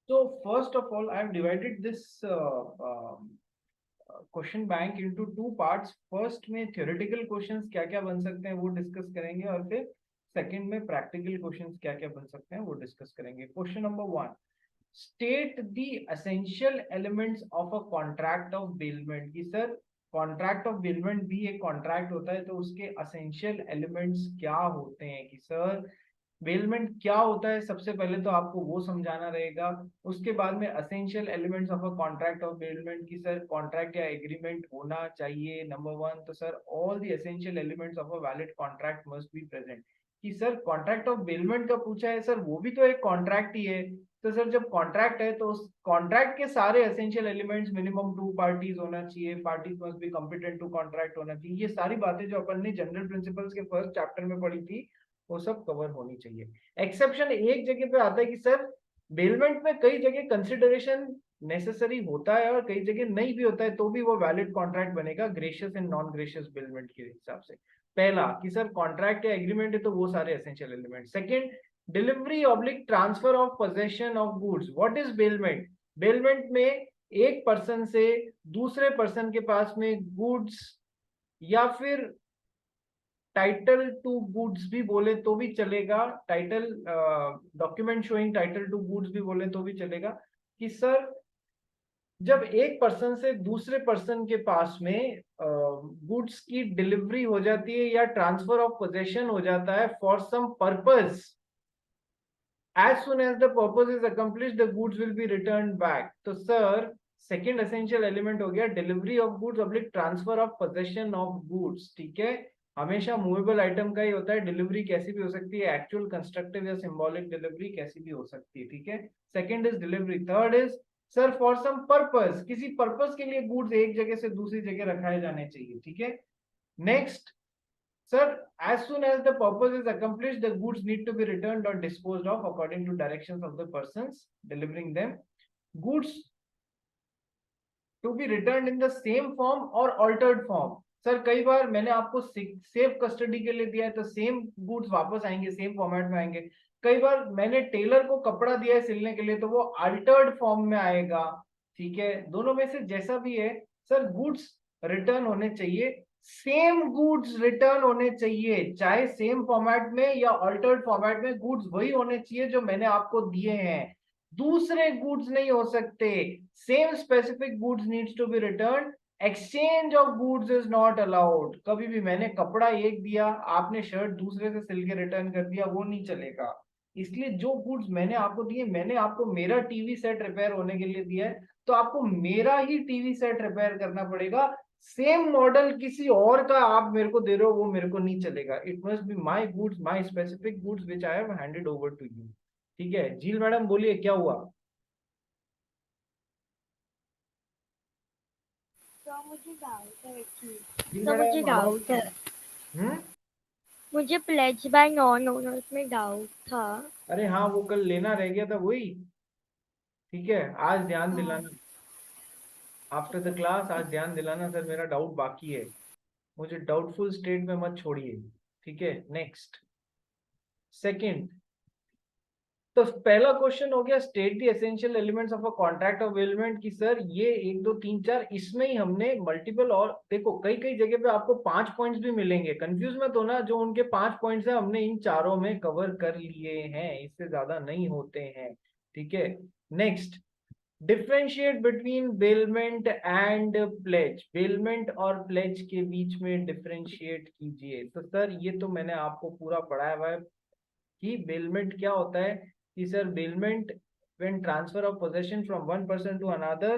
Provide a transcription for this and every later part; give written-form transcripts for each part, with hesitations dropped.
So first of all, I have divided this question bank into two parts. First में theoretical questions क्या क्या बन सकते हैं वो डिस्कस करेंगे, और फिर सेकंड में प्रैक्टिकल क्वेश्चंस क्या क्या बन सकते हैं वो डिस्कस करेंगे। Question number one, state the essential elements of a contract of bailment. की सर कॉन्ट्रैक्ट ऑफ बेलमेंट भी एक कॉन्ट्रैक्ट होता है, तो उसके एसेंशियल एलिमेंट्स क्या होते हैं। कि सर बेलमेंट क्या होता है, सबसे पहले तो आपको वो समझाना रहेगा। उसके बाद में essential elements of a contract of bailment की सर कॉन्ट्रैक्ट या एग्रीमेंट होना चाहिए नंबर वन। तो sir all the essential elements of a valid contract must be present. कि सर कॉन्ट्रैक्ट ऑफ बेलमेंट का पूछा है, सर वो भी तो एक कॉन्ट्रैक्ट ही है। तो सर जब कॉन्ट्रैक्ट है तो उस कॉन्ट्रैक्ट के सारे essential elements minimum two parties होना चाहिए, parties must be competent to contract होना चाहिए। ये सारी बातें जो अपन ने जनरल प्रिंसिपल्स के फर्स्ट चैप्टर में पढ़ी थी वो सब कवर होनी चाहिए। एक्सेप्शन एक जगह पे आता है कि सर बेलमेंट में कई जगह कंसिडरेशन नेसेसरी होता है और कई जगह नहीं भी होता है, तो भी वो वैलिड कॉन्ट्रैक्ट बनेगा gracious and non gracious bailment के हिसाब से। पहला कि सर कॉन्ट्रैक्ट या एग्रीमेंट है तो वो सारे essential element. Second, delivery oblique transfer of possession of goods. What is bailment? Bailment में एक पर्सन से दूसरे पर्सन के पास में गुड्स या फिर टाइटल टू गुड्स भी बोले तो भी चलेगा, title document showing title to goods भी बोले तो भी चलेगा। कि सर जब एक पर्सन से दूसरे पर्सन के पास में गुड्स की डिलीवरी हो जाती है या ट्रांसफर ऑफ पोजेशन हो जाता है for some purpose, as soon as the purpose is accomplished the goods will be returned back। तो सर सेकेंड एसेंशियल एलिमेंट हो गया delivery of goods oblique transfer of possession of goods. ठीक है, हमेशा movable item का ही होता है। Delivery कैसी भी हो सकती है, एक्चुअल कंस्ट्रक्टिव या सिंबॉलिक डिलीवरी कैसी भी हो सकती है। ठीक है, second is delivery. Third is sir for some purpose, किसी पर्पस के लिए गुड्स एक जगह से दूसरी जगह रखाए जाने चाहिए। ठीक है, next sir, as soon as the purpose is accomplished, the goods need to be returned or disposed of according to directions of the persons delivering them. Goods to be returned in the same form or altered form। Sir कई बार मैंने आपको safe custody के लिए दिया है तो same goods वापस आएंगे, सेम फॉर्मेट में आएंगे। कई बार मैंने टेलर को कपड़ा दिया है सिलने के लिए तो वो अल्टर्ड फॉर्म में आएगा। ठीक है, दोनों में से जैसा भी है सर गुड्स रिटर्न होने चाहिए, सेम गुड्स रिटर्न होने चाहिए, चाहे सेम फॉर्मेट में या अल्टर्ड फॉर्मेट में गुड्स वही होने चाहिए जो मैंने आपको दिए हैं, दूसरे गुड्स नहीं हो सकते। Same specific goods needs to be return, exchange of goods is not allowed. कभी भी मैंने कपड़ा एक दिया, आपने शर्ट दूसरे से सिल के रिटर्न कर दिया, वो नहीं चलेगा। इसलिए जो गुड्स मैंने आपको दिए, मैंने आपको मेरा टीवी सेट रिपेयर होने के लिए दिया है तो आपको मेरा ही टीवी सेट रिपेयर करना पड़ेगा। सेम मॉडल किसी और का आप मेरे को दे रहे हो वो मेरे को नहीं चलेगा। It must be my goods, my specific goods which I have handed over to you. ठीक है, झील मैडम बोलिए क्या हुआ। तो मुझे डाउट है कि झील तो मुझे मैडम आवाज। डाउट है हम्म। मुझे प्लेज बाय नॉन ओनर्स में डाउट था। अरे हाँ, वो कल लेना रह गया था वही। ठीक है, आज ध्यान हाँ, दिलाना, आफ्टर द क्लास आज ध्यान दिलाना सर, मेरा डाउट बाकी है, मुझे डाउटफुल स्टेट में मत छोड़िए। ठीक है, नेक्स्ट सेकंड। तो पहला क्वेश्चन हो गया state the essential elements of a contract of element. की सर ये एक दो तीन चार इसमें ही हमने मल्टीपल, और देखो कई कई जगह पे आपको 5 पॉइंट्स भी मिलेंगे, कंफ्यूज मत होना, जो उनके 5 पॉइंट्स है हमने इन चारों में कवर कर लिए हैं, इससे ज्यादा नहीं होते हैं। ठीक है, next, differentiate between bailment and pledge. Bailment और प्लेज के बीच में डिफरेंशिएट कीजिए। तो सर ये तो मैंने आपको पूरा पढ़ाया हुआ है कि बेलमेंट क्या होता है। कि sir bailment when transfer of possession from one person to another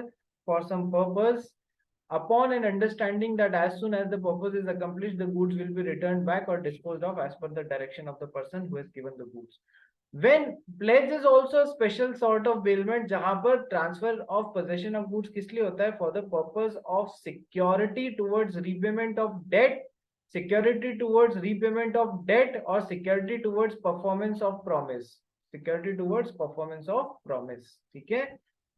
for some purpose, upon an understanding that as soon as the purpose is accomplished the goods will be returned back or disposed of as per the direction of the person who has given the goods। when pledge is also a special sort of bailment जहां पर transfer of possession of goods किस लिए होता है, for the purpose of security towards repayment of debt, security towards repayment of debt or security towards performance of promise, security towards performance of promise. ठीक है,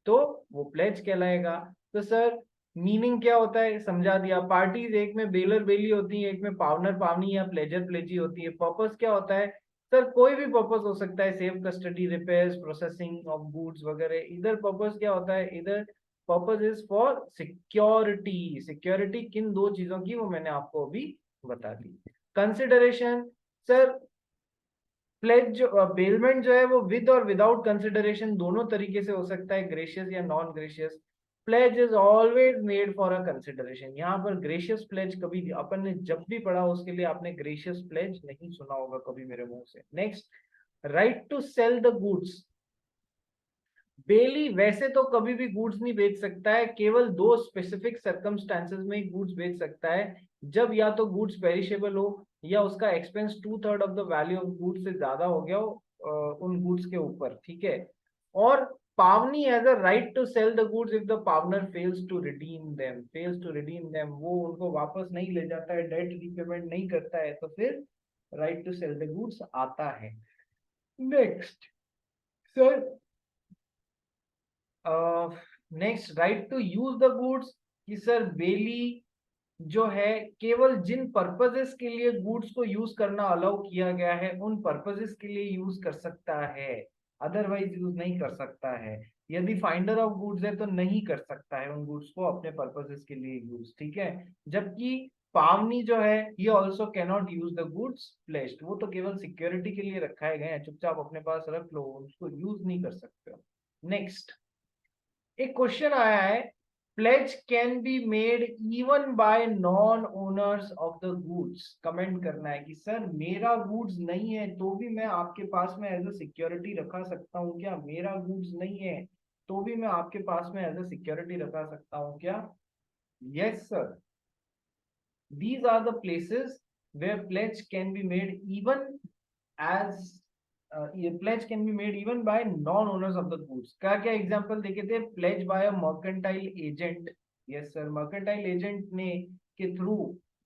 तो वो प्लेज कहलाएगा। तो सर मीनिंग क्या होता है समझा दिया। पार्टीज एक में बेलर बेली होती है, एक में पावनर पावनी या प्लेजर प्लेजी होती है। पर्पस क्या होता है, सर कोई भी पर्पस हो सकता है, safe custody, repairs, processing of goods वगैरह। इधर पर्पस क्या होता है, इधर purpose is for security. Security किन दो चीजों की, वो मैंने आपको अभी बता दी। कंसिडरेशन, सर प्लेज जो बेलमेंट जो है वो विद और विदाउट कंसिडरेशन दोनों तरीके से हो सकता है, ग्रेशियस या non gracious. Pledge is always made for a consideration. यहाँ पर ग्रेशियस प्लेज कभी अपन ने जब भी पढ़ा उसके लिए आपने ग्रेशियस प्लेज नहीं सुना होगा कभी मेरे मुंह से। Next, right to sell the goods. Bailee वैसे तो कभी भी गुड्स नहीं बेच सकता है, केवल दो स्पेसिफिक सर्कमस्टांसेस में ही गुड्स बेच सकता है, जब या तो गुड्स पेरिशेबल हो या उसका expense 2/3 of the value of goods से ज्यादा हो गया हो उन गुड्स के ऊपर, ठीक है। और pawnee has a right to sell the goods if the pawnor fails to redeem them, वो उनको वापस नहीं ले जाता है, डेट रीपेमेंट नहीं करता है, तो फिर right to sell the goods आता है। Next sir, next, right to use the goods, कि सर बेली जो है केवल जिन पर्पसेस के लिए गुड्स को यूज करना अलाउ किया गया है उन पर्पसेस के लिए यूज कर सकता है, अदरवाइज यूज नहीं कर सकता है। यदि फाइंडर ऑफ गुड्स है तो नहीं कर सकता है उन गुड्स को अपने पर्पसेस के लिए यूज, ठीक है। जबकि पावनी जो है ये also cannot use the goods placed, वो तो केवल सिक्योरिटी के लिए रखाए गए हैं, चुपचाप अपने पास रख लो, उसको यूज नहीं कर सकते हो। नेक्स्ट, एक क्वेश्चन आया है, pledge can be made even by non owners of the goods. Comment करना है कि सर मेरा गुड्स नहीं है तो भी मैं आपके पास में एज अ सिक्योरिटी रखा सकता हूँ क्या, मेरा गुड्स नहीं है तो भी मैं आपके पास में एज अ सिक्योरिटी रखा सकता हूँ क्या। Yes sir, these are the places where pledge can be made even as ये pledge can be made even by non-owners of the goods। क्या क्या एग्जांपल देखे थे, pledge by a mercantile agent। Yes sir, mercantile agent ने के through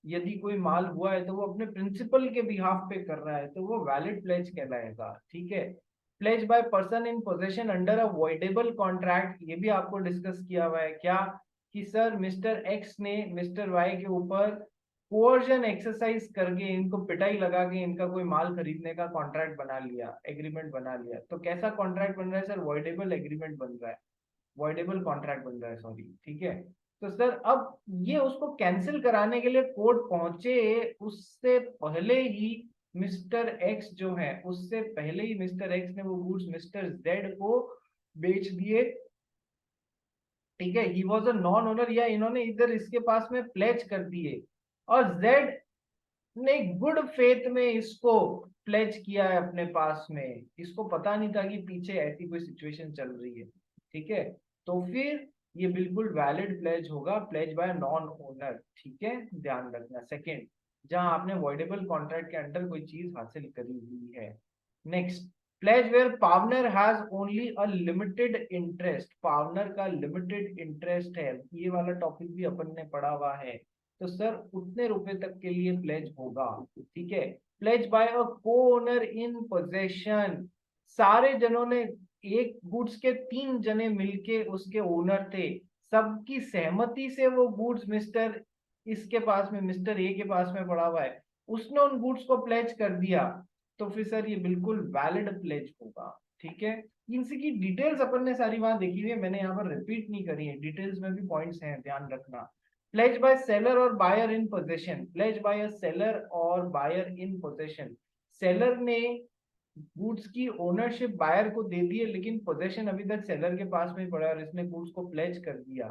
यदि कोई माल हुआ है तो वो अपने प्रिंसिपल के बिहाफ पे कर रहा है तो वो वैलिड प्लेज कहलाएगा, ठीक है। Pledge by person in possession under a voidable contract, ये भी आपको डिस्कस किया हुआ है क्या, कि सर मिस्टर एक्स ने मिस्टर वाई के ऊपर कोर्जन एक्सरसाइज करके इनको पिटाई लगा के इनका कोई माल खरीदने का कॉन्ट्रैक्ट बना लिया, एग्रीमेंट बना लिया, तो कैसा कॉन्ट्रैक्ट बन रहा है सर, वॉइडेबल एग्रीमेंट बन रहा है, वॉइडेबल कॉन्ट्रैक्ट बन रहा है, सॉरी, ठीक है। तो सर अब ये उसको कैंसिल कराने के लिए कोर्ट पहुंचे, उससे पहले ही मिस्टर एक्स जो है, उससे पहले ही मिस्टर एक्स ने वो गुड्स मिस्टर जेड को बेच दिए, ठीक है। He was a non owner, या इन्होंने इधर इसके पास में प्लेज कर दिए और जेड ने गुड फेथ में इसको प्लेज किया है अपने पास में, इसको पता नहीं था कि पीछे ऐसी कोई सिचुएशन चल रही है, ठीक है। तो फिर ये बिल्कुल वैलिड प्लेज होगा, प्लेज बाय नॉन ओनर, ठीक है, ध्यान रखना। सेकंड, जहां आपने वॉइडेबल कॉन्ट्रैक्ट के अंडर कोई चीज हासिल करी हुई है। Next, pledge where partner has only a limited interest, partner का लिमिटेड इंटरेस्ट है, ये वाला टॉपिक भी अपन ने पढ़ा हुआ है, तो सर उतने रुपए तक के लिए प्लेज होगा, ठीक है। प्लेज बाय अ को ओनर इन पोजेशन, सारे जनों ने, एक गुड्स के 3 जने मिलके उसके ओनर थे, सबकी सहमति से वो गुड्स मिस्टर इसके पास में, मिस्टर ए के पास में पड़ा हुआ है, उसने उन गुड्स को प्लेज कर दिया, तो फिर सर ये बिल्कुल वैलिड प्लेज होगा, ठीक है। इनकी डिटेल्स अपन ने सारी वहां देखी हुई है, मैंने यहाँ पर रिपीट नहीं करी है, डिटेल्स में भी पॉइंट्स हैं, ध्यान रखना। प्लेज बाय सेलर और buyer in possession, pledge by a seller और बायर इन पोजेशन, सेलर ने गुड्स की ओनरशिप बायर को दे दी है लेकिन पोजेशन अभी तक सेलर के पास में पड़ा है और इसने गुड्स को प्लेज कर दिया,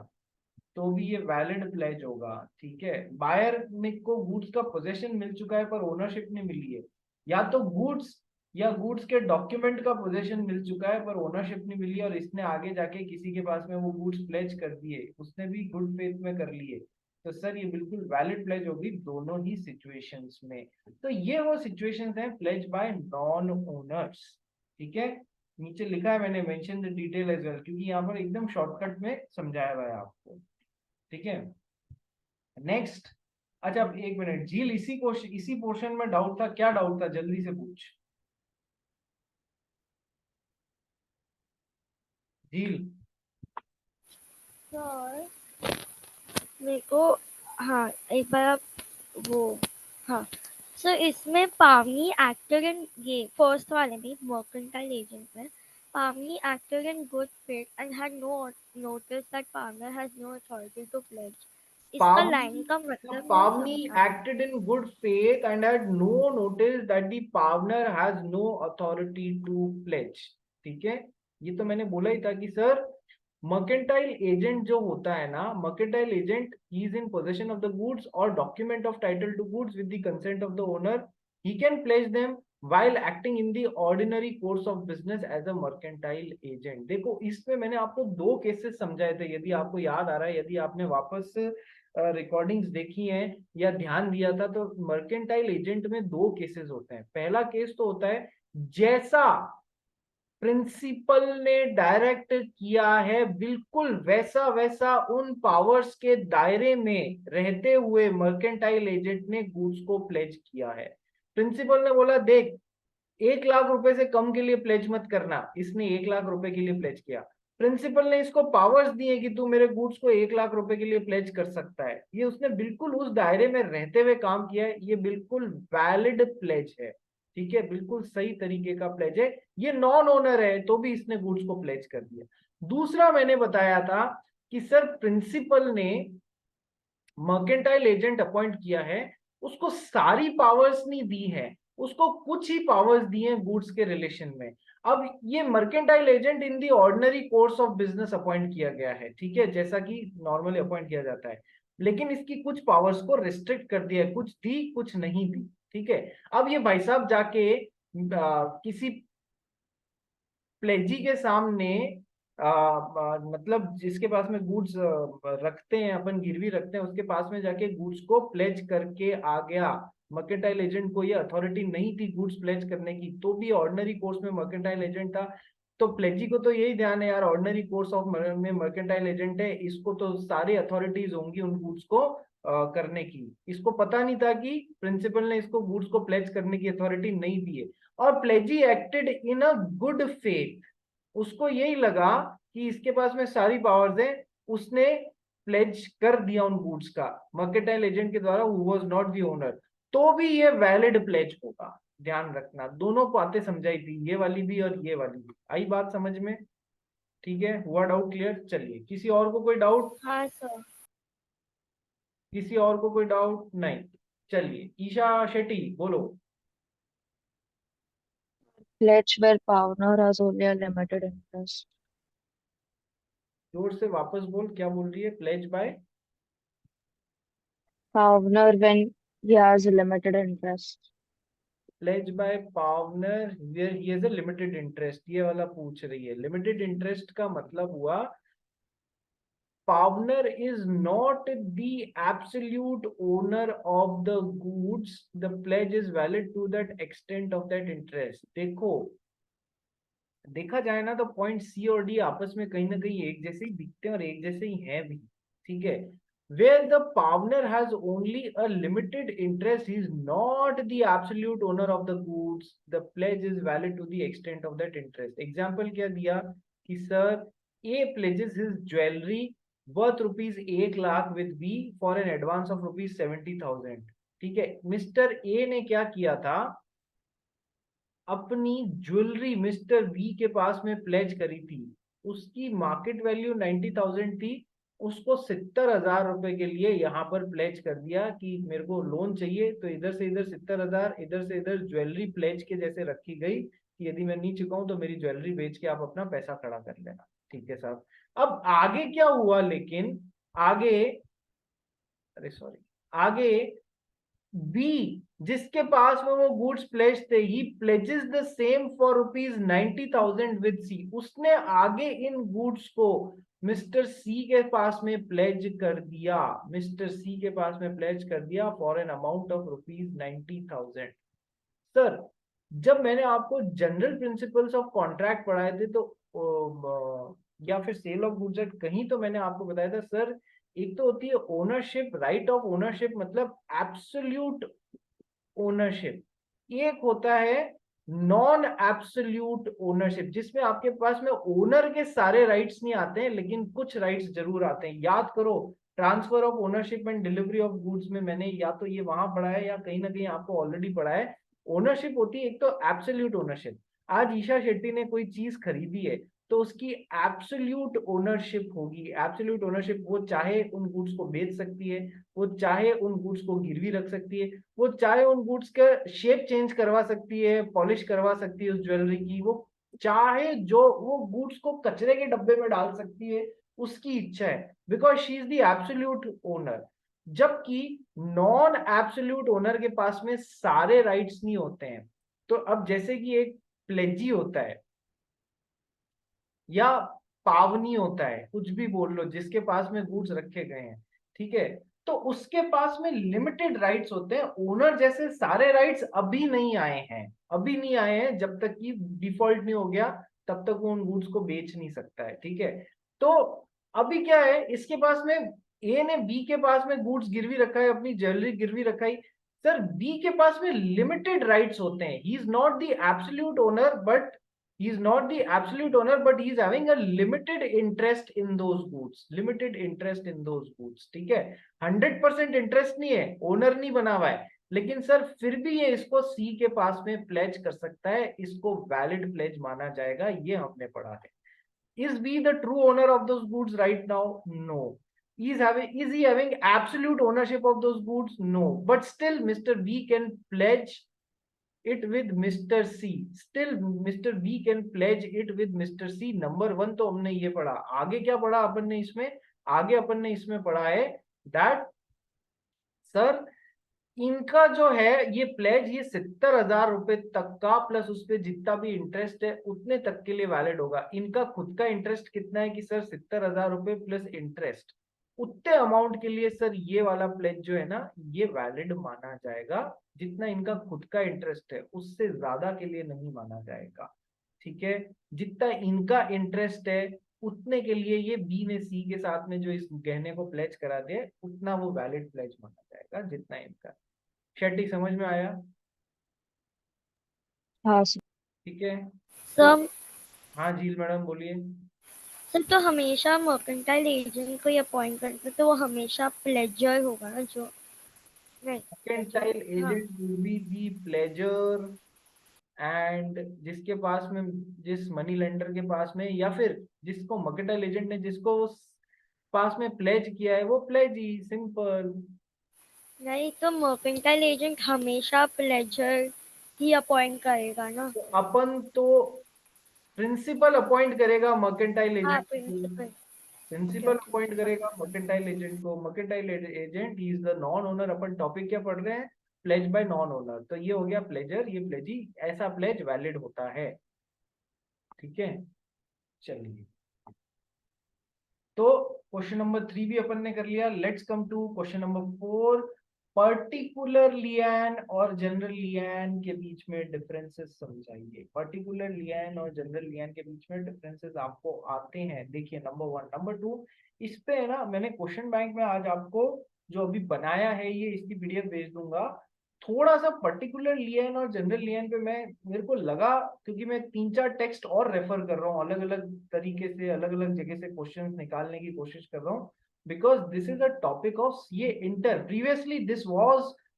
तो भी ये वैलिड प्लेज होगा, ठीक है। बायर ने को गुड्स का पोजेशन मिल चुका है पर ओनरशिप नहीं मिली है, या तो गुड्स या गुड्स के डॉक्यूमेंट का पोजेशन मिल चुका है पर ओनरशिप नहीं मिली और इसने आगे जाके किसी के पास में वो गुड्स प्लेज कर दिए, उसने भी गुड फेथ में कर लिए, तो सर ये बिल्कुल वैलिड प्लेज होगी दोनों ही सिचुएशंस में। तो ये वो सिचुएशंस हैं प्लेज बाय नॉन ओनर्स, ठीक है। नीचे लिखा है मैंने, mention the detail as well, क्योंकि यहाँ पर एकदम शॉर्टकट में समझाया हुआ है आपको, ठीक है। नेक्स्ट, अच्छा अब एक मिनट, झील इसी पोर्शन में डाउट था, क्या डाउट था जल्दी से पूछ, झील। सर मेरे को, हाँ एक बार आप वो, हाँ So इसमें पावनी acted in ये first वाले में mercantile agent में Pavni acted in good faith and had no notice that Pavner has no authority to pledge. इसका लाइन का मतलब नहीं Pavni समझा। acted in good faith and had no notice that the Pavner has no authority to pledge. ठीक है, ये तो मैंने बोला ही था कि सर मर्केंटाइल एजेंट जो होता है ना, mercantile agent is in possession of the goods or document of title to goods with the consent of the owner, he can pledge them while acting in the ordinary course of business as a mercantile agent. देखो इसमें मैंने आपको दो cases समझाए थे, यदि आपको याद आ रहा है, यदि आपने वापस रिकॉर्डिंग्स देखी हैं या ध्यान दिया था, तो मर्केंटाइल एजेंट में दो केसेस होते हैं। पहला केस तो होता है जैसा प्रिंसिपल ने डायरेक्ट किया है बिल्कुल वैसा वैसा उन पावर्स के दायरे में रहते हुए मर्केंटाइल एजेंट ने गुड्स को प्लेज किया है। प्रिंसिपल ने बोला देख 1 लाख रुपए से कम के लिए प्लेज मत करना, इसने 1 लाख रुपए के लिए प्लेज किया। प्रिंसिपल ने इसको पावर्स दिए कि तू मेरे गुड्स को 1 लाख रुपए के लिए प्लेज कर सकता है। ये उसने बिल्कुल उस दायरे में रहते हुए काम किया है, ये बिल्कुल वैलिड प्लेज है। ठीक है, बिल्कुल सही तरीके का प्लेज है। ये नॉन ओनर है तो भी इसने गुड्स को प्लेज कर दिया। दूसरा मैंने बताया था कि सर प्रिंसिपल ने मर्केंटाइल एजेंट अपॉइंट किया है, उसको सारी पावर्स नहीं दी है, उसको कुछ ही पावर्स दी हैं गुड्स के रिलेशन में। अब ये mercantile agent in the ordinary course of business appoint किया गया है, ठीक है, जैसा कि नॉर्मली अपॉइंट किया जाता है, लेकिन इसकी कुछ पावर्स को रिस्ट्रिक्ट कर दिया है, कुछ दी कुछ नहीं दी। ठीक है, अब ये भाई साहब जाके किसी प्लेजी के सामने मतलब जिसके पास में गुड्स रखते हैं, अपन गिरवी रखते हैं, उसके पास में जाके गुड्स को प्लेज करके आ गया। मर्केंटाइल एजेंट को ये अथॉरिटी नहीं थी गुड्स प्लेज करने की, तो भी ऑर्डिनरी कोर्स में मर्केंटाइल एजेंट था। तो प्लेजी को तो यही ध्यान है यार, ऑर्डिनरी कोर्स ऑफ में मर्केंटाइल एजेंट है, इसको तो सारी अथॉरिटीज होंगी उन गुड्स को करने की। इसको पता नहीं था कि प्रिंसिपल ने इसको गुड्स को प्लेज करने की अथॉरिटी नहीं दी है। और प्लेजी acted in a good faith, उसको यही लगा कि इसके पास में सारी पावर्स है, उसने प्लेज कर दिया उन गुड्स का मर्केंटाइल एजेंट के द्वारा, who was not the owner, तो भी ये वैलिड प्लेज होगा। ध्यान रखना, दोनों बातें समझाई थी, ये वाली भी और ये वाली भी। आई बात समझ में? ठीक है, हुआ डाउट क्लियर? चलिए, किसी और को कोई डाउट? हाँ सर। किसी और को कोई डाउट नहीं? चलिए, ईशा शेट्टी बोलो। Pledge where Pavner has only a limited interest. जोर से वापस बोल, क्या बोल रही है? Pledge by Pavner when he has a limited interest. Pledge by pawnor where he has a limited interest, ये वाला पूछ रही है। लिमिटेड इंटरेस्ट का मतलब हुआ pawnor is not the absolute owner of the goods, the pledge is valid to that extent of that interest. देखो, देखा जाए ना तो पॉइंट सी और डी आपस में कहीं ना कहीं एक जैसे ही दिखते हैं और एक जैसे ही हैं भी। ठीक है, where the pawner has only a limited interest, he is not the absolute owner of the goods, the pledge is valid to the extent of that interest। Example क्या दिया कि sir A pledges his jewelry worth ₹1 lakh with B for an advance of ₹70,000। ठीक है, mister A ने क्या किया था, अपनी ज्वेलरी मिस्टर बी के पास में प्लेज करी थी, उसकी मार्केट वैल्यू 90,000 थी, उसको 70,000 रुपए के लिए यहाँ पर प्लेज कर दिया कि मेरे को लोन चाहिए, तो इधर से इधर 70,000, इधर से इधर ज्वेलरी प्लेज के जैसे रखी गई कि यदि मैं नहीं चुकाऊं तो मेरी ज्वेलरी बेच के आप अपना पैसा खड़ा कर लेना। ठीक है साहब, अब आगे क्या हुआ, लेकिन आगे, अरे सॉरी, आगे बी जिसके पास में वो गुड्स प्लेज थे, he pledges the same for ₹90,000 with C, उसने आगे इन गुड्स को मिस्टर सी के पास में प्लेज कर दिया, मिस्टर सी के पास में प्लेज कर दिया for an amount of ₹90,000। Sir जब मैंने आपको जनरल प्रिंसिपल्स ऑफ कॉन्ट्रैक्ट पढ़ाए थे तो या फिर सेल ऑफ गुड्स एक्ट कहीं तो मैंने आपको बताया था सर, एक तो होती है ओनरशिप, राइट ऑफ ओनरशिप मतलब एब्सोल्यूट ओनरशिप, एक होता है नॉन एब्सोल्यूट ओनरशिप जिसमें आपके पास में ओनर के सारे राइट्स नहीं आते हैं लेकिन कुछ राइट्स जरूर आते हैं। याद करो, transfer of ownership and delivery of goods में मैंने या तो ये वहां पढ़ा है या कहीं ना कहीं आपको ऑलरेडी पढ़ा है। ओनरशिप होती है एक तो एब्सोल्यूट ओनरशिप। आज ईशा शेट्टी ने कोई चीज खरीदी है तो उसकी एब्सोल्यूट ओनरशिप होगी। एब्सोल्यूट ओनरशिप, वो चाहे उन गुड्स को बेच सकती है, वो चाहे उन गुड्स को गिरवी रख सकती है, वो चाहे उन गुड्स का शेप चेंज करवा सकती है, पॉलिश करवा सकती है उस ज्वेलरी की, वो चाहे जो वो गुड्स को कचरे के डब्बे में डाल सकती है, उसकी इच्छा है, because she is the absolute owner. जबकि नॉन एब्सोल्यूट ओनर के पास में सारे राइट्स नहीं होते हैं। तो अब जैसे कि एक प्लेजी होता है या पावनी होता है, कुछ भी बोल लो, जिसके पास में गुड्स रखे गए हैं, ठीक है, तो उसके पास में लिमिटेड राइट्स होते हैं। ओनर जैसे सारे राइट्स अभी नहीं आए हैं, अभी नहीं आए हैं, जब तक कि डिफॉल्ट नहीं हो गया तब तक वो उन गुड्स को बेच नहीं सकता है, ठीक है। तो अभी क्या है, इसके पास में ए ने बी के पास में गुड्स गिरवी रखा है, अपनी ज्वेलरी गिरवी रखा है। सर बी के पास में लिमिटेड राइट्स होते हैं, he is not the absolute owner, but he is not the absolute owner, but he is having a limited interest in those goods, limited interest in those goods, ठीक है। 100% interest नहीं है, owner नहीं बना हुआ है, लेकिन सर फिर भी ये इसको सी के पास में प्लेज कर सकता है, इसको वैलिड प्लेज माना जाएगा, ये हमने पढ़ा है। Is B the true owner of those goods right now? No. Is he having absolute ownership of those goods? No. But still Mr. B can pledge it with Mr. C. Still Mr. B can pledge it with Mr. C. Number 1 तो हमने ये पढ़ा। आगे क्या पढ़ा अपन ने इसमें? आगे अपन ने इसमें पढ़ा है that सर इनका जो है ये प्लेज, ये 70,000 रुपए तक का प्लस उस पर जितना भी इंटरेस्ट है उतने तक के लिए वैलिड होगा। इनका खुद का इंटरेस्ट कितना है कि सर 70,000 रुपए प्लस इंटरेस्ट, उतने अमाउंट के लिए सर ये वाला प्लेज जो है ना ये वैलिड माना जाएगा। जितना इनका खुद का इंटरेस्ट है उससे ज्यादा के लिए नहीं माना जाएगा, ठीक है। जितना इनका इंटरेस्ट है उतने के लिए ये बी ने सी के साथ में जो इस गहने को प्लेज करा दे उतना वो वैलिड प्लेज माना जाएगा जितना इनका। शेट्टी समझ में आया? हाँ ठीक है। सर हाँ झील मैडम बोलिए। सर तो हमेशा मर्केंटाइल एजेंट को अपॉइंट करते तो वो हमेशा प्लेजर होगा ना, जो नहीं मर्केंटाइल हाँ agent will be the pleasure, and जिसके पास में, जिस मनी लेंडर के पास में या फिर जिसको मर्केंटाइल एजेंट ने जिसको उस पास में प्लेज किया है वो प्लेज ही, सिंपल। नहीं, तो मर्केंटाइल एजेंट हमेशा प्लेजर ही अपॉइंट करेगा ना। तो अपन तो प्रिंसिपल अपॉइंट करेगा मर्केंटाइल हाँ एजेंट को, principal. Okay principal okay appoint करेगा मर्केंटाइल एजेंट को। Mercantile agent is the non owner. अपन टॉपिक क्या पढ़ रहे हैं? Pledge by non owner. तो ये हो गया प्लेजर, ये प्लेजी, ऐसा प्लेज वैलिड होता है, ठीक है। चलिए, तो क्वेश्चन नंबर 3 भी अपन ने कर लिया। Let's come to question number 4। Particular lien और जनरल लियन के बीच में डिफरेंसेस समझाइए। पर्टिकुलर लियन और जनरल लियन के बीच में डिफरेंसेस आपको आते हैं, देखिए नंबर 1। नंबर 2, इस पे है ना मैंने क्वेश्चन बैंक में आज आपको जो अभी बनाया है ये इसकी पीडीएफ भेज दूंगा। थोड़ा सा पर्टिकुलर लियन और जनरल लियन पे मैं, मेरे को लगा, क्योंकि मैं 3-4 टेक्स्ट और रेफर कर रहा हूँ अलग अलग तरीके से, अलग अलग जगह से क्वेश्चंस निकालने की कोशिश कर रहा हूँ, because this is a topic of CA inter. Previously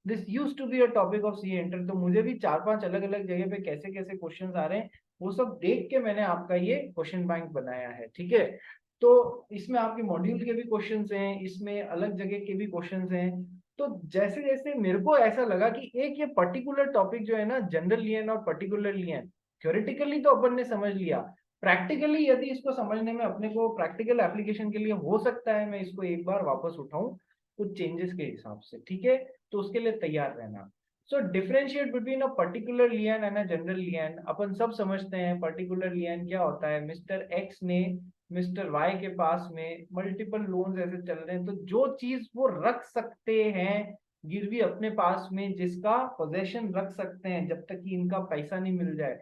this used to be a topic of CA inter. तो मुझे भी 4-5 अलग अलग जगह पे कैसे कैसे क्वेश्चंस आ रहे हैं वो सब देख के मैंने आपका ये क्वेश्चन बैंक बनाया है, ठीक है। तो इसमें आपके मॉड्यूल के भी क्वेश्चंस हैं, इसमें अलग जगह के भी क्वेश्चंस हैं। तो जैसे जैसे मेरे को ऐसा लगा कि एक ये पर्टिकुलर टॉपिक जो है ना जनरल लियन और पर्टिकुलर लियन, थ्योरेटिकली तो अपन ने समझ लिया, प्रैक्टिकली यदि इसको समझने में अपने को प्रैक्टिकल एप्लीकेशन के लिए हो सकता है मैं इसको एक बार वापस उठाऊं कुछ चेंजेस के हिसाब से, ठीक है। तो उसके लिए तैयार रहना। So differentiate between a particular lien and a general lien. अपन सब समझते हैं पर्टिकुलर लियन क्या होता है। मिस्टर एक्स ने मिस्टर वाई के पास में मल्टीपल लोन्स ऐसे चल रहे हैं, तो जो चीज वो रख सकते हैं गिरवी अपने पास में, जिसका पोजेशन रख सकते हैं जब तक कि इनका पैसा नहीं मिल जाए,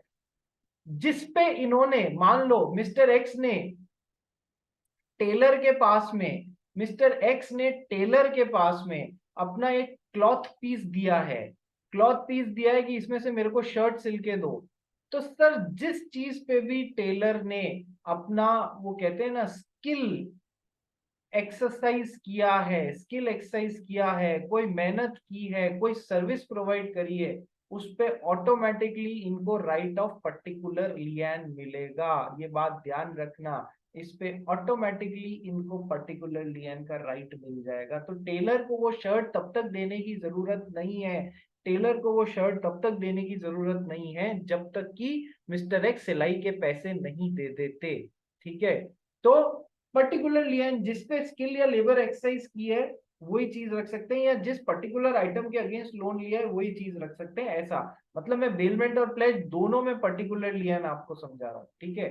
जिस पे इन्होंने, मान लो मिस्टर एक्स ने टेलर के पास में, मिस्टर एक्स ने टेलर के पास में अपना एक क्लॉथ पीस दिया है, क्लॉथ पीस दिया है कि इसमें से मेरे को शर्ट सिल के दो। तो सर जिस चीज पे भी टेलर ने अपना, वो कहते हैं ना स्किल एक्सरसाइज किया है, स्किल एक्सरसाइज किया है, कोई मेहनत की है, कोई सर्विस प्रोवाइड करी है, उस पे ऑटोमेटिकली इनको राइट ऑफ पर्टिकुलर लियन मिलेगा। ये बात ध्यान रखना, इस पे ऑटोमेटिकली इनको पर्टिकुलर लियन का राइट मिल जाएगा। तो टेलर को वो शर्ट तब तक देने की जरूरत नहीं है, टेलर को वो शर्ट तब तक देने की जरूरत नहीं है जब तक कि मिस्टर एक्स सिलाई के पैसे नहीं दे देते। ठीक है, तो पर्टिकुलर लियन जिसपे स्किल या लेबर एक्सरसाइज की है वही चीज रख सकते हैं, या जिस पर्टिकुलर आइटम के अगेंस्ट लोन लिया है वही चीज रख सकते हैं। ऐसा मतलब मैं बेलमेंट और प्लेज दोनों में पर्टिकुलर लियन आपको समझा रहा हूँ। ठीक है,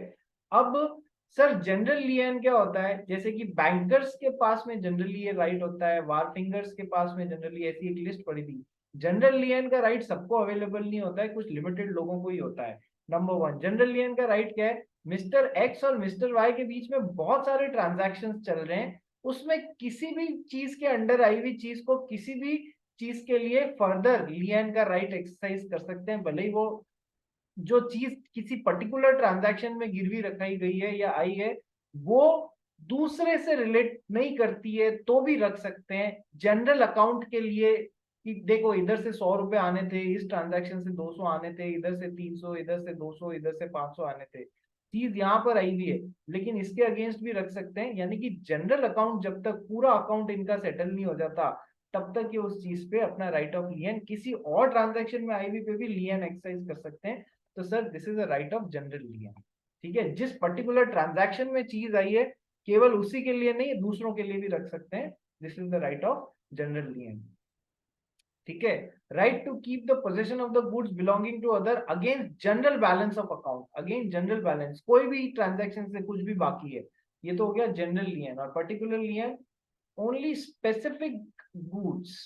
अब सर जनरल लियन क्या होता है, जैसे कि बैंकर्स के पास में जनरली ये राइट होता है, वार फिंगर्स के पास में जनरली, ऐसी एक लिस्ट पड़ी थी। जनरल लियन का राइट सबको अवेलेबल नहीं होता है, कुछ लिमिटेड लोगों को ही होता है। नंबर वन, जनरल लियन का राइट क्या है, मिस्टर एक्स और मिस्टर वाई के बीच में बहुत सारे ट्रांजैक्शंस चल रहे हैं, उसमें किसी भी चीज के अंडर आई हुई चीज को किसी भी चीज के लिए फर्दर लियन का राइट एक्सरसाइज कर सकते हैं, भले ही वो जो चीज किसी पर्टिकुलर ट्रांजैक्शन में गिरवी रखाई गई है या आई है वो दूसरे से रिलेट नहीं करती है तो भी रख सकते हैं। जनरल अकाउंट के लिए कि देखो इधर से 100 रुपए आने थे, इस ट्रांजैक्शन से 200 आने थे, इधर से 300, इधर से 200, इधर से 500 आने थे, चीज यहाँ पर आई हुई है लेकिन इसके अगेंस्ट भी रख सकते हैं। यानी कि जनरल अकाउंट जब तक पूरा अकाउंट इनका सेटल नहीं हो जाता तब तक ये उस चीज पे अपना राइट ऑफ लियन किसी और ट्रांजैक्शन में आई हुई पे भी लियन एक्सरसाइज कर सकते हैं। तो sir this is a right of general lien. ठीक है, जिस पर्टिकुलर ट्रांजैक्शन में चीज आई है केवल उसी के लिए नहीं दूसरों के लिए भी रख सकते हैं, this is the right of general lien. ठीक है, right to keep the possession of the goods belonging to other against general balance of account, against general balance, कोई भी ट्रांजैक्शन से कुछ भी बाकी है, ये तो हो गया जनरल लियन। और पर्टिकुलर लियन ओनली स्पेसिफिक गुड्स,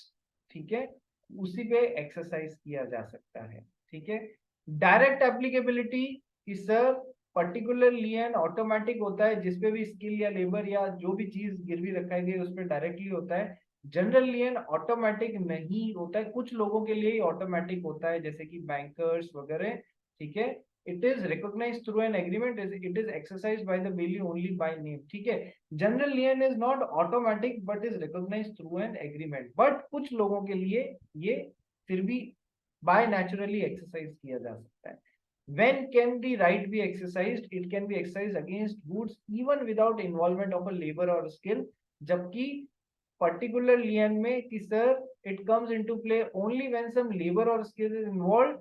ठीक है, उसी पे एक्सरसाइज किया जा सकता है। ठीक है, डायरेक्ट एप्लीकेबिलिटी की सर पर्टिकुलर लियन ऑटोमेटिक होता है जिसपे भी स्किल या लेबर या जो भी चीज गिरवी रखाई गई उस पर डायरेक्टली होता है। जनरल लियन ऑटोमेटिक नहीं होता है, कुछ लोगों के लिए ही ऑटोमेटिक होता है जैसे कि बैंकर्स वगैरह। ठीक है, it is recognised through an agreement, it is exercised by the bailee only by name. ठीक है, general lien is not automatic but is recognised through an agreement, but कुछ लोगों के लिए ये फिर भी बाय नेचुरली एक्सरसाइज किया जा सकता है। When can the right be exercised? It can be exercised against goods even without involvement of a labor or skill. जबकि particular lien में कि sir it comes into play only when some labor or skill is involved,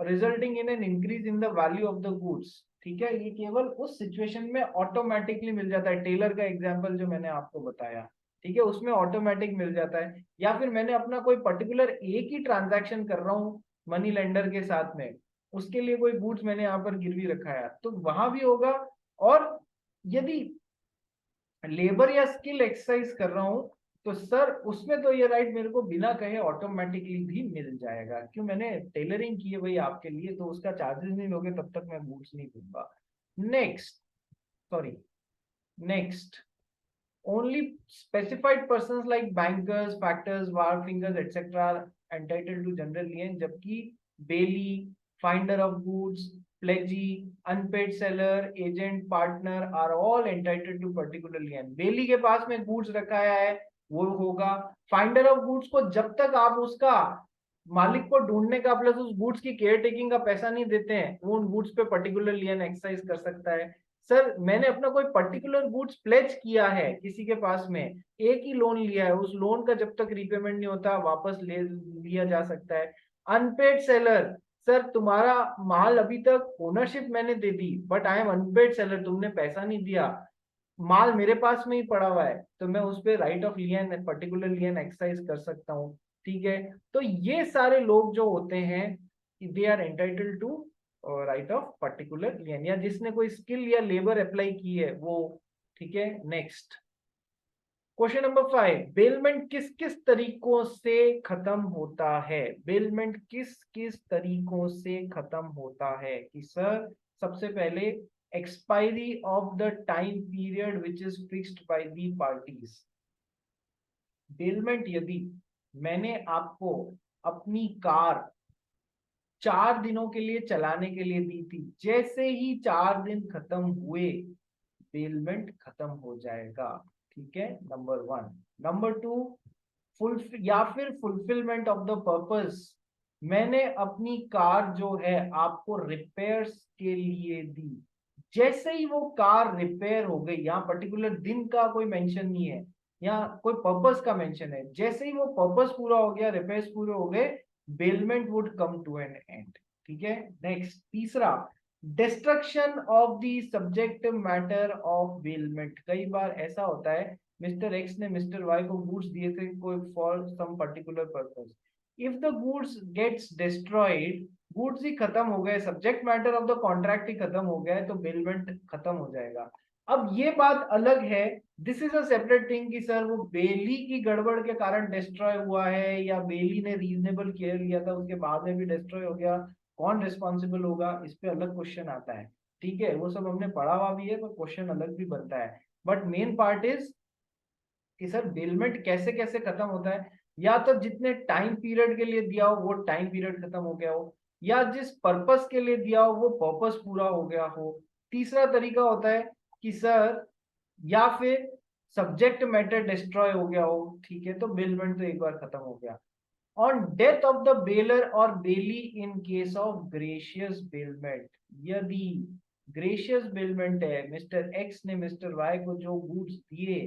resulting in an increase in the value of the goods. ठीक है, ये केवल उस situation में automatically मिल जाता है, टेलर का एग्जांपल जो मैंने आपको बताया, ठीक है, उसमें ऑटोमेटिक मिल जाता है। या फिर मैंने अपना कोई पर्टिकुलर एक ही ट्रांजैक्शन कर रहा हूँ मनी लेंडर के साथ में, उसके लिए कोई गुड्स मैंने यहाँ पर गिरवी रखा है तो वहां भी होगा। और यदि लेबर या स्किल एक्सरसाइज कर रहा हूं तो सर उसमें तो ये राइट मेरे को बिना कहे ऑटोमेटिकली भी मिल जाएगा, क्यों, मैंने टेलरिंग की है भाई आपके लिए तो उसका चार्जेस नहीं लोगे तब तक मैं गुड्स नहीं दूंगा। Next, sorry, next, only specified persons like bankers, factors, war fingers, etc. are entitled to general lien, जबकि बेली, finder of goods, pledgee, unpaid seller, agent, partner are all entitled to particular lien. बेली के पास में goods रखाया है वो होगा। Finder of goods को जब तक आप उसका मालिक को ढूंढने का प्लस उस गुड्स की केयर टेकिंग का पैसा नहीं देते हैं वो उन गुड्स पे पर्टिकुलर लियन एक्सरसाइज कर सकता है। सर मैंने अपना कोई पर्टिकुलर गुड्स प्लेज किया है किसी के पास में, एक ही लोन लिया है, उस लोन का जब तक रिपेमेंट नहीं होता वापस ले लिया जा सकता है। अनपेड सेलर, सर तुम्हारा माल अभी तक ओनरशिप मैंने दे दी but I am unpaid seller, तुमने पैसा नहीं दिया, माल मेरे पास में ही पड़ा हुआ है तो मैं उस पर right of lien particular lien exercise कर सकता हूँ। ठीक है, तो ये सारे लोग जो होते हैं they are entitled to right of particular lien, या जिसने कोई स्किल या लेबर अप्लाई की है वो। ठीक है, नेक्स्ट क्वेश्चन नंबर 5, बेलमेंट किस किस तरीकों से खत्म होता है, बेलमेंट किस किस तरीकों से खत्म होता है कि सर सबसे पहले expiry of the time period which is fixed by the parties. Bailment यदि मैंने आपको अपनी कार 4 दिनों के लिए चलाने के लिए दी थी, जैसे ही 4 दिन खत्म हुए बेलमेंट खत्म हो जाएगा। ठीक है, नंबर 1। नंबर 2, या फिर फुलफिलमेंट ऑफ द पर्पस। मैंने अपनी कार जो है आपको रिपेयर्स के लिए दी, जैसे ही वो कार रिपेयर हो गई, यहाँ पर्टिकुलर दिन का कोई मेंशन नहीं है, यहाँ कोई पर्पस का मेंशन है, जैसे ही वो पर्पस पूरा हो गया, रिपेयर्स पूरे हो गए, bailment would come to an end. ठीक है, नेक्स्ट तीसरा, destruction of the subject matter of bailment. कई बार ऐसा होता है, मिस्टर एक्स ने मिस्टर वाई को गुड्स दिए थे कोई for some particular purpose, if the goods gets destroyed, goods ही खत्म हो गए, subject matter of the contract ही खत्म हो गया है, तो बेलमेंट खत्म हो जाएगा। अब ये बात अलग है, this is a separate thing कि सर वो बेली की गड़बड़ के कारण डिस्ट्रॉय हुआ है या बेली ने रीजनेबल केयर लिया था उसके बाद में भी डिस्ट्रॉय हो गया, कौन रिस्पॉन्सिबल होगा, इस पे अलग क्वेश्चन आता है। ठीक है, वो सब हमने पढ़ा हुआ भी है, पर क्वेश्चन अलग भी बनता है। बट मेन पार्ट इज कि सर बेलमेंट कैसे कैसे खत्म होता है, या तो जितने टाइम पीरियड के लिए दिया हो वो टाइम पीरियड खत्म हो गया हो, या जिस पर्पस के लिए दिया हो वो पर्पस पूरा हो गया हो। तीसरा तरीका होता है कि सर या फिर सब्जेक्ट मैटर डिस्ट्रॉय हो गया हो। ठीक है, तो बेलमेंट तो एक बार खत्म हो गया। On death of the bailor or bailee in case of gratuitous bailment, यदि ग्रेशियस बेलमेंट है, मिस्टर एक्स ने मिस्टर वाई को जो गुड्स दिए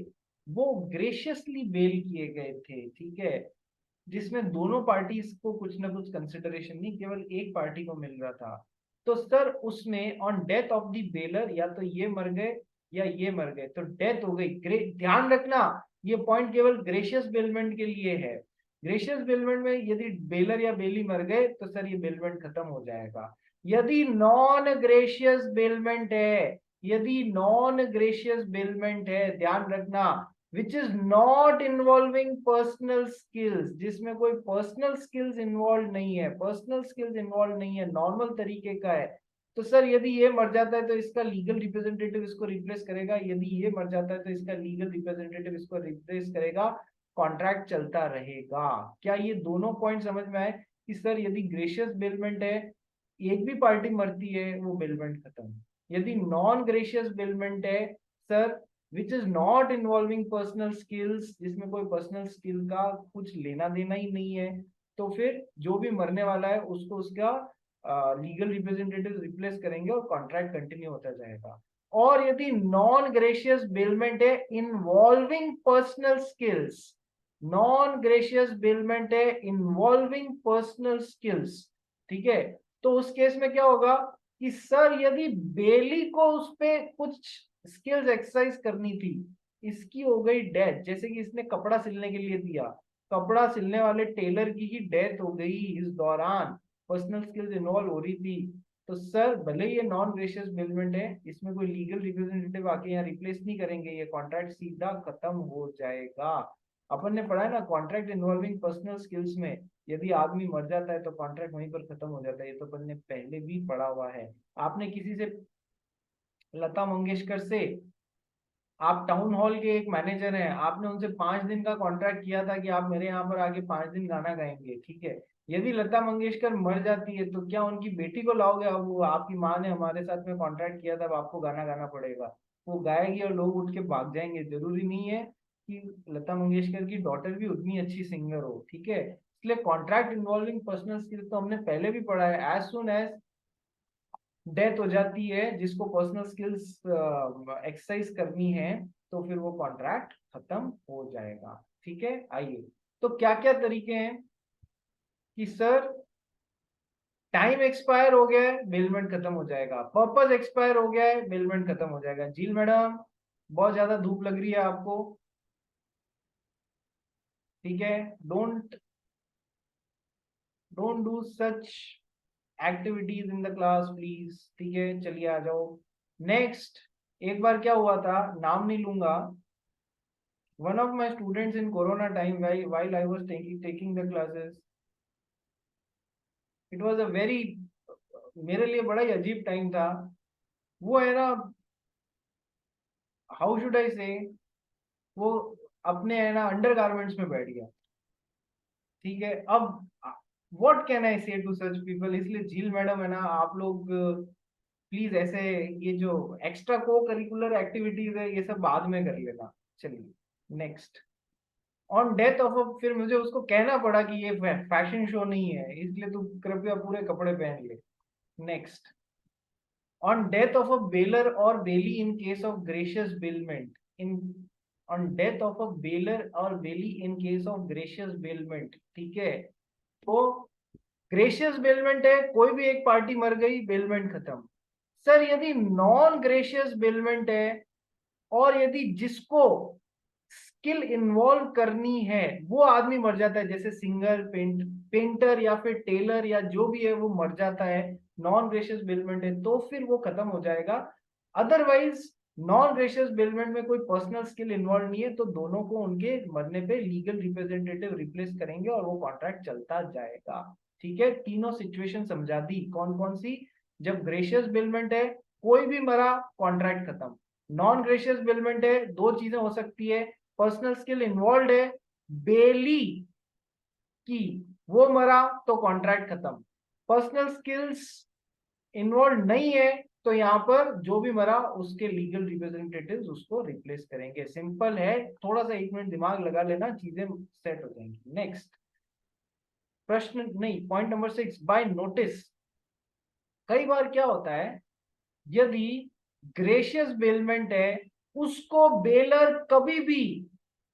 वो ग्रेशियसली बेल किए गए थे, ठीक है, जिसमें दोनों पार्टीज को कुछ ना कुछ कंसिडरेशन नहीं, केवल एक पार्टी को मिल रहा था, तो सर उसमें on death of the baler, या तो ये मर गए या ये मर गए, तो डेथ हो गई। ध्यान रखना, ये पॉइंट केवल ग्रेशियस बेलमेंट के लिए है। ग्रेशियस बेलमेंट में यदि बेलर या बेली मर गए तो सर ये बेलमेंट खत्म हो जाएगा। यदि नॉन ग्रेशियस बेलमेंट है, यदि नॉन ग्रेशियस बेलमेंट है, ध्यान रखना, which is not involving personal skills, जिसमें कोई पर्सनल स्किल्स इन्वॉल्व नहीं है, पर्सनल स्किल्स इन्वॉल्व नहीं है, नॉर्मल तरीके का है, तो सर यदि ये मर जाता है तो इसका लीगल रिप्रेजेंटेटिव इसको रिप्लेस करेगा, यदि ये मर जाता है तो इसका लीगल रिप्रेजेंटेटिव इसको रिप्लेस करेगा, कॉन्ट्रैक्ट चलता रहेगा। क्या ये दोनों पॉइंट समझ में आए कि सर यदि ग्रेशियस बेलमेंट है, एक भी पार्टी मरती है वो बेलमेंट खत्म। यदि नॉन ग्रेशियस बेलमेंट है sir, which is not involving personal skills, जिसमें कोई पर्सनल स्किल का कुछ लेना देना ही नहीं है, तो फिर जो भी मरने वाला है उसको उसका लीगल रिप्रेजेंटेटिव रिप्लेस करेंगे और कॉन्ट्रैक्ट कंटिन्यू होता जाएगा। और यदि नॉन ग्रेशियस बेलमेंट है involving personal skills, non gracious bailment है इन्वॉल्विंग पर्सनल स्किल्स, ठीक है, तो उस केस में क्या होगा कि सर यदि बेली को उस पे कुछ स्किल्स एक्सरसाइज करनी थी, इसकी हो गई डेथ, जैसे कि इसने कपड़ा सिलने के लिए दिया, कपड़ा सिलने वाले टेलर की ही डेथ हो गई इस दौरान, पर्सनल स्किल्स इन्वॉल्व हो रही थी, तो सर भले ये नॉन ग्रेशियस बेलमेंट है, इसमें कोई लीगल रिप्रेजेंटेटिव आके यहाँ रिप्लेस नहीं करेंगे, ये कॉन्ट्रैक्ट सीधा खत्म हो जाएगा। अपन ने पढ़ा है ना, कॉन्ट्रैक्ट इन्वॉल्विंग पर्सनल स्किल्स में यदि आदमी मर जाता है तो कॉन्ट्रैक्ट वहीं पर खत्म हो जाता है, ये तो अपन ने पहले भी पढ़ा हुआ है। आपने किसी से, लता मंगेशकर से, आप टाउन हॉल के एक मैनेजर हैं, आपने उनसे 5 दिन का कॉन्ट्रैक्ट किया था कि आप मेरे यहाँ पर आके 5 दिन गाना गाएंगे, ठीक है, यदि लता मंगेशकर मर जाती है तो क्या उनकी बेटी को लाओगे, अब वो आपकी माँ ने हमारे साथ में कॉन्ट्रैक्ट किया था, अब आपको गाना गाना पड़ेगा, वो गाएगी और लोग उठ के भाग जाएंगे, जरूरी नहीं है कि लता मंगेशकर की डॉटर भी उतनी अच्छी सिंगर हो, ठीक है। इसलिए कॉन्ट्रैक्ट इन्वॉल्विंग पर्सनल स्किल्स तो हमने पहले भी पढ़ा है, एज सुन एज डेथ हो जाती है, जिसको पर्सनल स्किल्स एक्सरसाइज करनी है, तो फिर वो कॉन्ट्रैक्ट खत्म हो जाएगा। ठीक है, आइए, तो क्या क्या तरीके हैं कि सर टाइम एक्सपायर हो गया है बेलमेंट खत्म हो जाएगा, पर्पस एक्सपायर हो गया है बेलमेंट खत्म हो जाएगा। झील मैडम, बहुत ज्यादा धूप लग रही है आपको, ठीक है, don't don't do such activities in the class please, ठीक है, चलिए आ जाओ। नेक्स्ट, एक बार क्या हुआ था, नाम नहीं लूंगा, one of my students in corona time, while I was taking the classes, it was a very, मेरे लिए बड़ा ही अजीब टाइम था। वो है ना, हाउ शुड आई से, वो अपने है ना अंडर गारमेंट्स में बैठ गया, ठीक है। अब व्हाट कैन आई से टू सच पीपल, इसलिए झील मैडम है ना, आप लोग प्लीज ऐसे ये जो एक्स्ट्रा को करिकुलर एक्टिविटीज है ये सब बाद में कर लेना। चलिए next. On death of a, फिर मुझे उसको कहना पड़ा कि ये फैशन शो नहीं है, इसलिए तू कृपया पूरे कपड़े पहन ले। Next. on death of a baler or bailey in case of gracious bailment in on death of a baler or bailey in case of gracious bailment। ठीक है, तो ग्रेशियस बेलमेंट है, कोई भी एक पार्टी मर गई, बेलमेंट खत्म। सर यदि नॉन ग्रेशियस बेलमेंट है और यदि जिसको स्किल इन्वॉल्व करनी है वो आदमी मर जाता है, जैसे सिंगर, पेंटर या फिर टेलर या जो भी है वो मर जाता है, नॉन ग्रेशियस बेलमेंट है, तो फिर वो खत्म हो जाएगा। अदरवाइज नॉन ग्रेशियस बेलमेंट में कोई पर्सनल स्किल इन्वॉल्व नहीं है, तो दोनों को उनके मरने पे लीगल रिप्रेजेंटेटिव रिप्लेस करेंगे और वो कॉन्ट्रैक्ट चलता जाएगा। ठीक है, तीनों सिचुएशन समझा दी। कौन कौन सी? जब ग्रेशियस बेलमेंट है, कोई भी मरा, कॉन्ट्रैक्ट खत्म। नॉन ग्रेशियस बेलमेंट है, दो चीजें हो सकती है, पर्सनल स्किल इन्वॉल्व है, बेली की, वो मरा तो कॉन्ट्रैक्ट खत्म। पर्सनल स्किल्स इन्वॉल्व नहीं है तो यहाँ पर जो भी मरा उसके लीगल रिप्रेजेंटेटिव्स उसको रिप्लेस करेंगे। सिंपल है, थोड़ा सा 1 मिनट दिमाग लगा लेना, चीजें सेट हो जाएंगी। नेक्स्ट प्रश्न, नहीं, पॉइंट नंबर 6, बाय नोटिस। कई बार क्या होता है, यदि ग्रेशियस बेलमेंट है, उसको बेलर कभी भी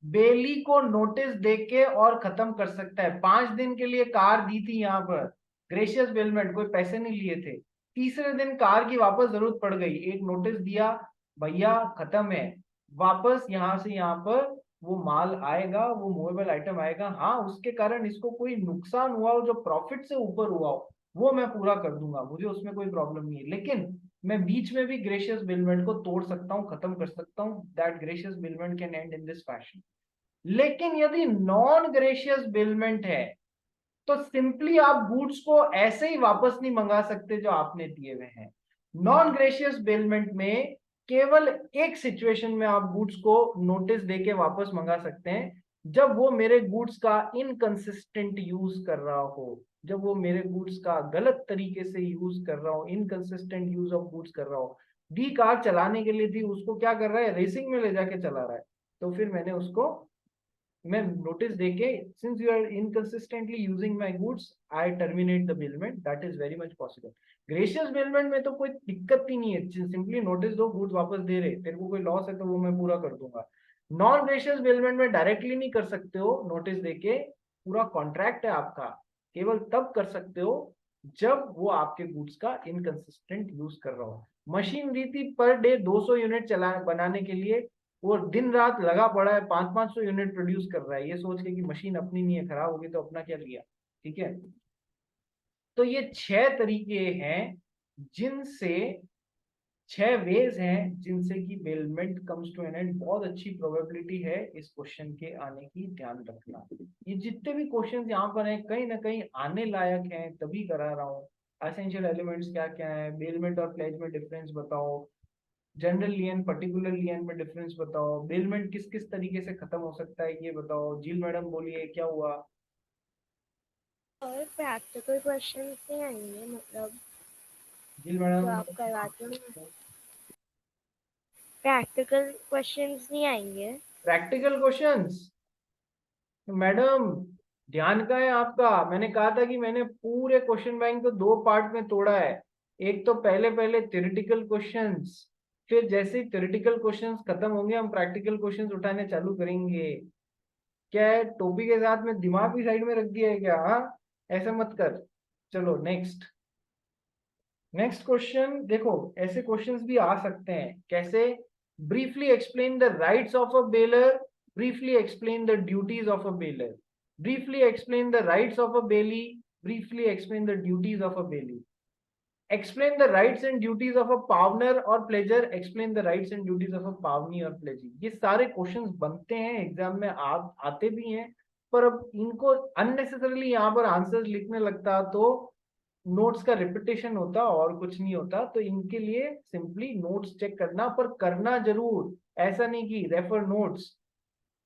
बेली को नोटिस देके और खत्म कर सकता है। 5 दिन के लिए कार दी थी यहाँ पर, ग्रेशियस बेलमेंट, कोई पैसे नहीं लिए थे, तीसरे दिन कार की वापस जरूरत पड़ गई, एक नोटिस दिया, भैया खत्म है, वापस यहाँ से यहाँ पर वो माल आएगा, वो मूवेबल आइटम आएगा। हाँ, उसके कारण इसको कोई नुकसान हुआ हो जो प्रॉफिट से ऊपर हुआ हो, वो मैं पूरा कर दूंगा, मुझे उसमें कोई प्रॉब्लम नहीं है, लेकिन मैं बीच में भी ग्रेशियस बेलमेंट को तोड़ सकता हूँ, खत्म कर सकता हूँ। That gratuitous bailment can end in this fashion. लेकिन यदि नॉन ग्रेशियस बेलमेंट है तो सिंपली आप गुड्स को ऐसे ही वापस नहीं मंगा सकते जो आपने दिए हुए हैं। नॉन ग्रेशियस बेलमेंट में केवल एक सिचुएशन में आप गुड्स को नोटिस देके वापस मंगा सकते हैं, जब वो मेरे गुड्स का इनकंसिस्टेंट यूज कर रहा हो, जब वो मेरे गुड्स का गलत तरीके से यूज कर रहा हो, इनकंसिस्टेंट यूज ऑफ गुड्स कर रहा हो। दी कार चलाने के लिए थी, उसको क्या कर रहा है, रेसिंग में ले जाके चला रहा है, तो फिर मैंने उसको, मैं नोटिस देके, since you are inconsistently using my goods, I terminate the bailment. That is very much possible. Gratuitous bailment में तो कोई दिक्कत ही नहीं है, सिंपली नोटिस दो, गुड्स वापस दे रहे, तेरे को कोई लॉस है तो वो मैं पूरा कर दूंगा। नॉन ग्रेशियस बेलमेंट में डायरेक्टली नहीं कर सकते हो नोटिस देके, पूरा कॉन्ट्रैक्ट है आपका, केवल तब कर सकते हो जब वो आपके गुड्स का इनकंसिस्टेंट यूज कर रहा हो। मशीन दी थी पर डे 200 यूनिट चला बनाने के लिए, वो दिन रात लगा पड़ा है, 500-500 यूनिट प्रोड्यूस कर रहा है, ये सोच के कि मशीन अपनी नहीं है, खराब होगी तो अपना क्या लिया। ठीक है, तो ये 6 तरीके हैं जिनसे, 6 वेज हैं जिनसे कि bailment comes to an end. बहुत अच्छी प्रोबेबिलिटी है इस क्वेश्चन के आने की, ध्यान रखना। ये जितने भी क्वेश्चन यहाँ पर हैं कहीं ना कहीं आने लायक हैं, तभी करा रहा हूँ। एसेंशियल एलिमेंट्स क्या क्या है, बेलमेंट और प्लेज में डिफरेंस बताओ, जनरल लियन पर्टिकुलर लियन में डिफरेंस बताओ, बेलमेंट किस किस तरीके से खत्म हो सकता है ये बताओ। जील मैडम बोलिए क्या हुआ? और प्रैक्टिकल क्वेश्चंस नहीं आएंगे, मतलब जील जो मैडम, आप करवाते हो प्रैक्टिकल क्वेश्चंस नहीं आएंगे। प्रैक्टिकल क्वेश्चंस मैडम ध्यान का है आपका, मैंने कहा था कि मैंने पूरे क्वेश्चन बैंक को 2 पार्ट में तोड़ा है। एक तो पहले पहले थ्योरेटिकल क्वेश्चंस, फिर जैसे ही थ्योरेटिकल क्वेश्चंस खत्म होंगे हम प्रैक्टिकल क्वेश्चंस उठाने चालू करेंगे। क्या है, टोपी के साथ में दिमाग भी साइड में रख दिया है क्या? हाँ, ऐसा मत कर। चलो नेक्स्ट। नेक्स्ट क्वेश्चन देखो, ऐसे क्वेश्चंस भी आ सकते हैं, कैसे? Briefly explain the rights of a bailor, briefly explain the duties of a bailor, briefly explain the rights of a bailee, briefly explain the duties of a bailee, explain the rights and duties of a pawner or pledger, explain the rights and duties of a pawnee or pledgee। ये सारे questions बनते हैं exam में, आप आते भी हैं, पर अब इनको अननेसेसरली यहाँ पर आंसर्स लिखने लगता तो नोट्स का रिपीटेशन होता और कुछ नहीं होता। तो इनके लिए सिंपली नोट्स चेक करना, पर करना जरूर, ऐसा नहीं कि रेफर नोट्स।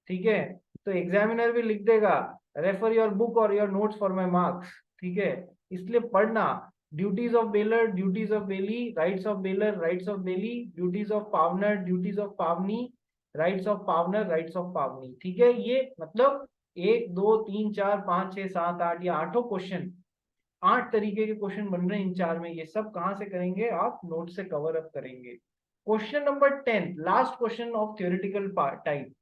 ठीक है, तो एग्जामिनर भी लिख देगा रेफर योर बुक और your notes for my marks. ठीक है, इसलिए पढ़ना, duties of bailor, duties of bailee, rights of bailor, rights of bailee, duties of pawnor, duties of pawnee, rights of pawnor, rights of pawnee. ठीक है, ये मतलब 1 2 3 4 5 6 7 8 ये 8 क्वेश्चन, 8 तरीके के क्वेश्चन बन रहे हैं इन 4 में। ये सब कहां से करेंगे आप? नोट से कवर अप करेंगे। Question number 10, last question of theoretical type.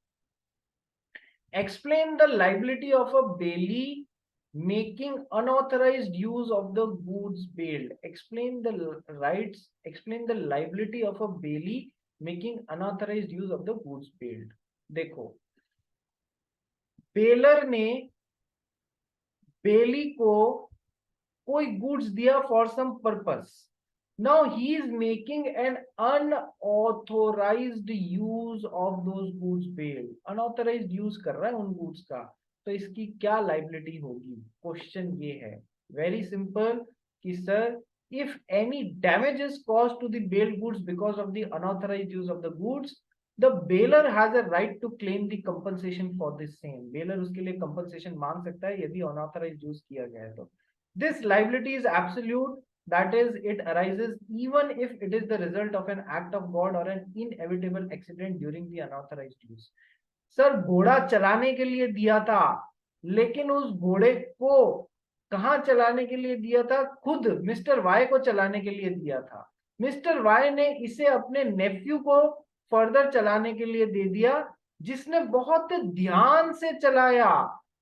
Explain the liability of a bailee making unauthorized use of the goods bailed. Explain the liability of a bailee making unauthorized use of the goods bailed. देखो, bailor ने bailee को कोई goods दिया for some purpose. Now he is making an unauthorized use of those goods bailed. Unauthorized use कर रहा है उन goods का, तो इसकी क्या लाइबिलिटी होगी? क्वेश्चन ये है, वेरी सिंपल, कि sir if any damage is caused to the bailed goods because of the unauthorized use of the goods, the bailer has a right to claim the compensation for the same. Bailer उसके लिए compensation मांग सकता है यदि unauthorized use किया गया है तो. This liability is absolute. That is, it arises even if it is the result of an act of God or an inevitable accident during the unauthorized use. Sir घोड़ा चलाने के लिए दिया था, लेकिन उस घोड़े को कहाँ चलाने के लिए दिया था? खुद मिस्टर वाई को चलाने के लिए दिया था. मिस्टर वाई ने इसे अपने नेफ्यू को फर्दर चलाने के लिए दे दिया, जिसने बहुत ध्यान से चलाया,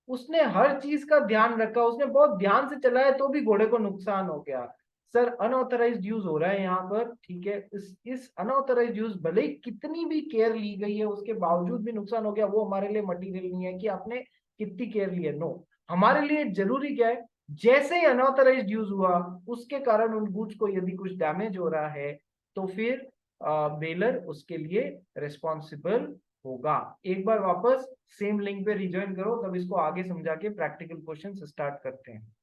उसने हर चीज का ध्यान रखा, उसने बहुत ध्यान से चलाया, तो भी घोड़े को नुकसान हो गया. सर अनऑथराइज्ड यूज हो रहा है यहाँ पर, ठीक है. इस अनऑथराइज्ड यूज भले ही कितनी भी केयर ली गई है उसके बावजूद भी नुकसान हो गया, वो हमारे लिए मटेरियल नहीं है कि आपने कितनी केयर ली है. नो, हमारे लिए जरूरी क्या है? जैसे ही अनऑथराइज्ड यूज हुआ उसके कारण उन गुड्स को यदि कुछ डैमेज हो रहा है तो फिर बेलर उसके लिए रिस्पॉन्सिबल होगा. एक बार वापस सेम लिंक पे रिज्वाइन करो, तब इसको आगे समझा के प्रैक्टिकल क्वेश्चन स्टार्ट करते हैं.